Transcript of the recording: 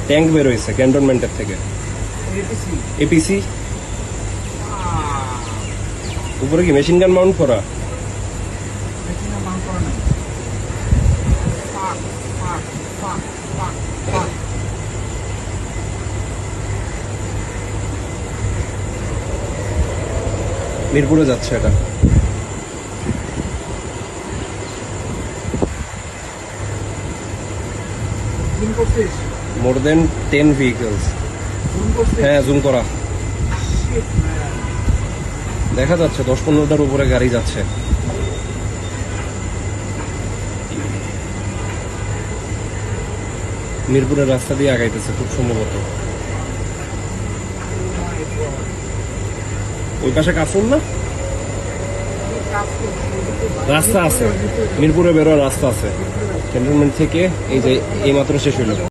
Tank বের হয়েছে ক্যান্টনমেন্টের থেকে। এপিসি উপরে কি মেশিন গান মাউন্ট করা? মিরপুরে যাচ্ছে এটা। মোর দেন 10 ভেহিকলস। হ্যাঁ, জুম করা দেখা যাচ্ছে, 10-15টার উপরে গাড়ি যাচ্ছে। মিরপুরের রাস্তা দিয়ে আগাইতেছে খুব সম্ভবত। ওই পাশে কাফুল না, রাস্তা আছে, মিরপুরে বেরোয়ার রাস্তা আছে ক্যান্টনমেন্ট থেকে। এই যে এই মাত্র শেষ হইল।